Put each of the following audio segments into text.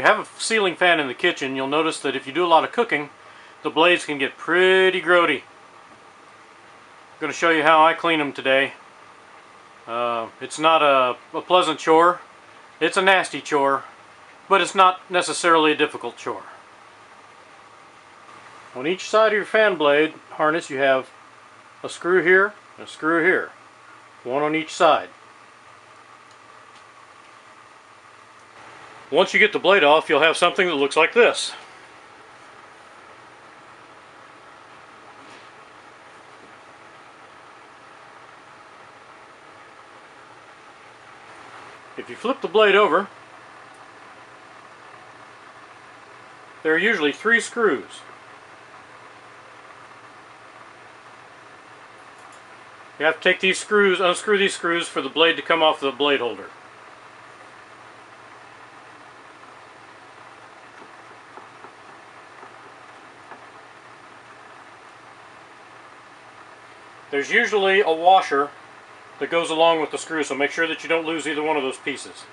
have a ceiling fan in the kitchen, you'll notice that if you do a lot of cooking, the blades can get pretty grody. I'm going to show you how I clean them today. It's not a pleasant chore. It's a nasty chore, but it's not necessarily a difficult chore. On each side of your fan blade harness you have a screw here and a screw here. One on each side. Once you get the blade off, you'll have something that looks like this. If you flip the blade over, there are usually 3 screws. You have to take these screws, unscrew these screws for the blade to come off the blade holder. There's usually a washer that goes along with the screw, so make sure that you don't lose either one of those pieces.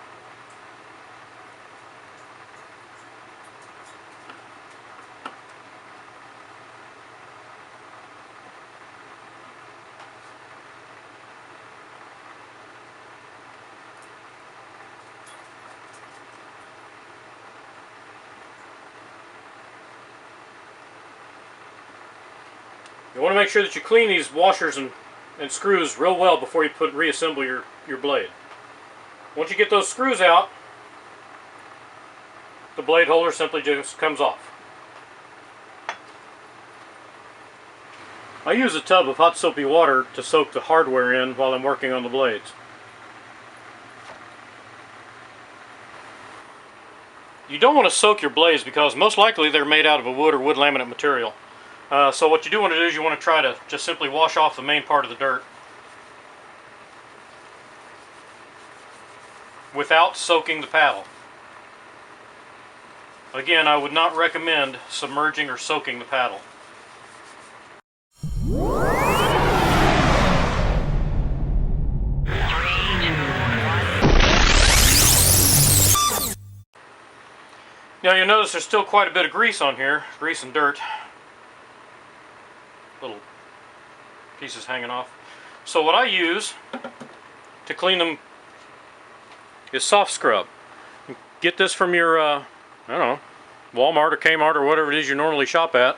You want to make sure that you clean these washers and screws real well before you reassemble your blade. Once you get those screws out, the blade holder simply just comes off. I use a tub of hot soapy water to soak the hardware in while I'm working on the blades. You don't want to soak your blades because most likely they're made out of a wood or wood laminate material. So what you do want to do is you want to try to just simply wash off the main part of the dirt without soaking the paddle. Again, I would not recommend submerging or soaking the paddle. Now you'll notice there's still quite a bit of grease on here, grease and dirt. Little pieces hanging off. So what I use to clean them is soft scrub. Get this from your, I don't know, Walmart or Kmart or whatever it is you normally shop at.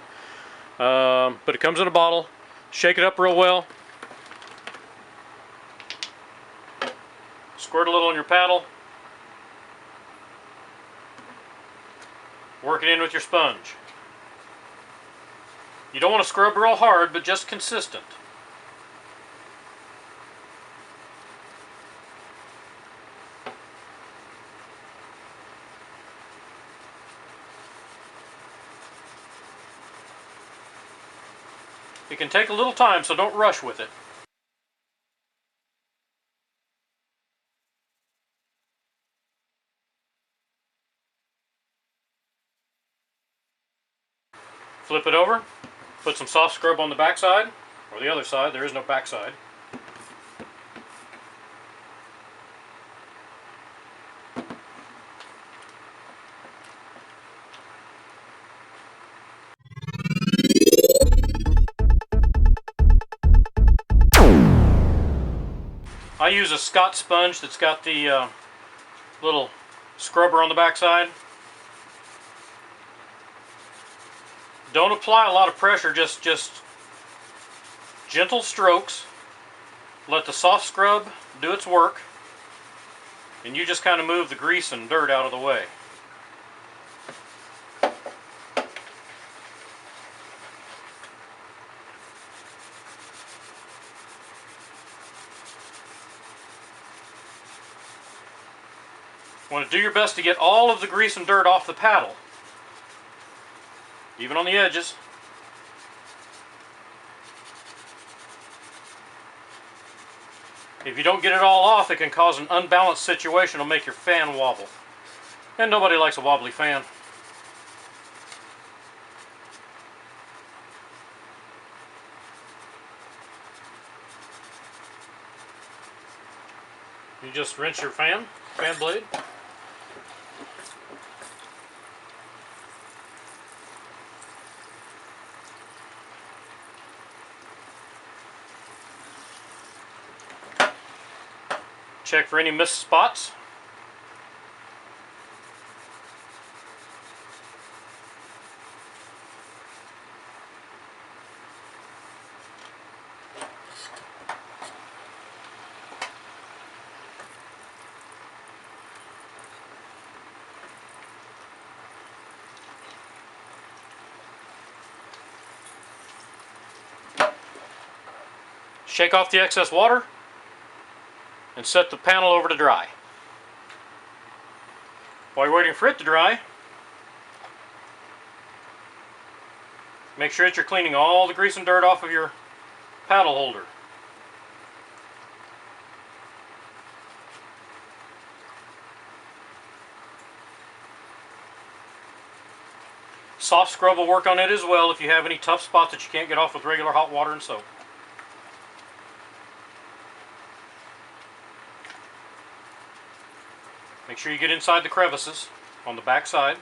But it comes in a bottle. Shake it up real well. Squirt a little on your paddle. Work it in with your sponge. You don't want to scrub real hard, but just consistent. It can take a little time, so don't rush with it. Flip it over. Put some soft scrub on the back side, or the other side. There is no back side. I use a Scotch sponge that's got the little scrubber on the back side. Don't apply a lot of pressure, just gentle strokes. Let the soft scrub do its work, and you just kind of move the grease and dirt out of the way. You want to do your best to get all of the grease and dirt off the paddle, even on the edges. If you don't get it all off, it can cause an unbalanced situation. It'll make your fan wobble. And nobody likes a wobbly fan. You just rinse your fan blade. Check for any missed spots. Shake off the excess water and set the panel over to dry. While you're waiting for it to dry, make sure that you're cleaning all the grease and dirt off of your paddle holder. Soft scrub will work on it as well if you have any tough spots that you can't get off with regular hot water and soap. Make sure you get inside the crevices on the back side.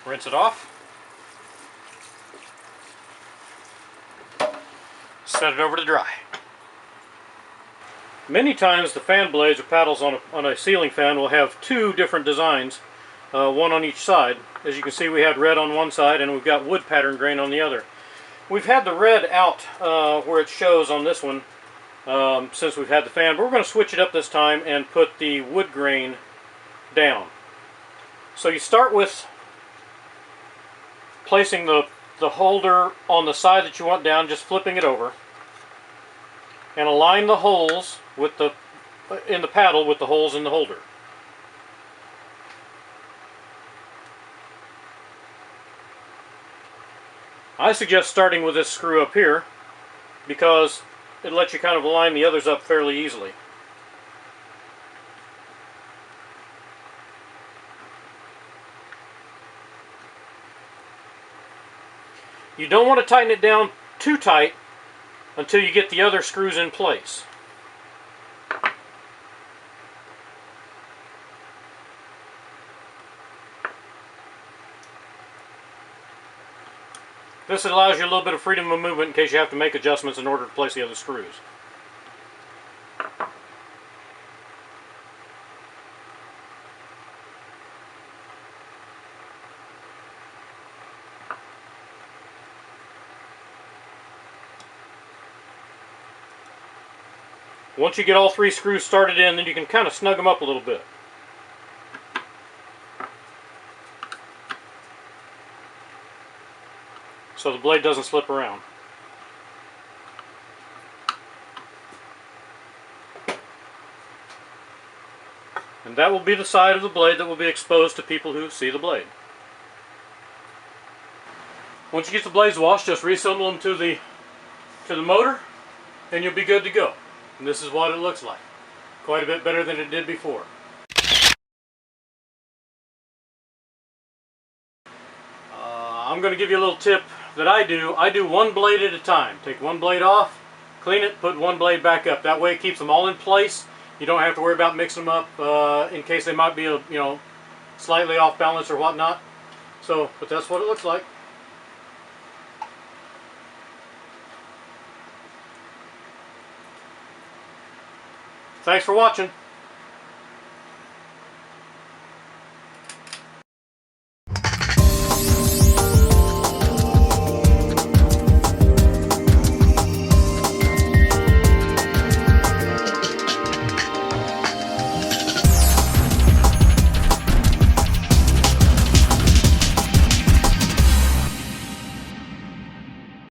Rinse it off. Set it over to dry. Many times the fan blades or paddles on a ceiling fan will have two different designs, one on each side. As you can see, we had red on one side and we've got wood pattern grain on the other. We've had the red out where it shows on this one since we've had the fan, but we're going to switch it up this time and put the wood grain down. So you start with placing the holder on the side that you want down, just flipping it over, and align the holes with in the paddle with the holes in the holder. I suggest starting with this screw up here because it lets you kind of align the others up fairly easily. You don't want to tighten it down too tight until you get the other screws in place. This allows you a little bit of freedom of movement in case you have to make adjustments in order to place the other screws. Once you get all three screws started in, then you can kind of snug them up a little bit. So the blade doesn't slip around. And that will be the side of the blade that will be exposed to people who see the blade. Once you get the blades washed, just reassemble them to the motor and you'll be good to go. And this is what it looks like. Quite a bit better than it did before. I'm going to give you a little tip that I do. I do one blade at a time. Take one blade off, clean it, put one blade back up. That way it keeps them all in place. You don't have to worry about mixing them up in case they might be, slightly off balance or whatnot. So, but that's what it looks like. Thanks for watching.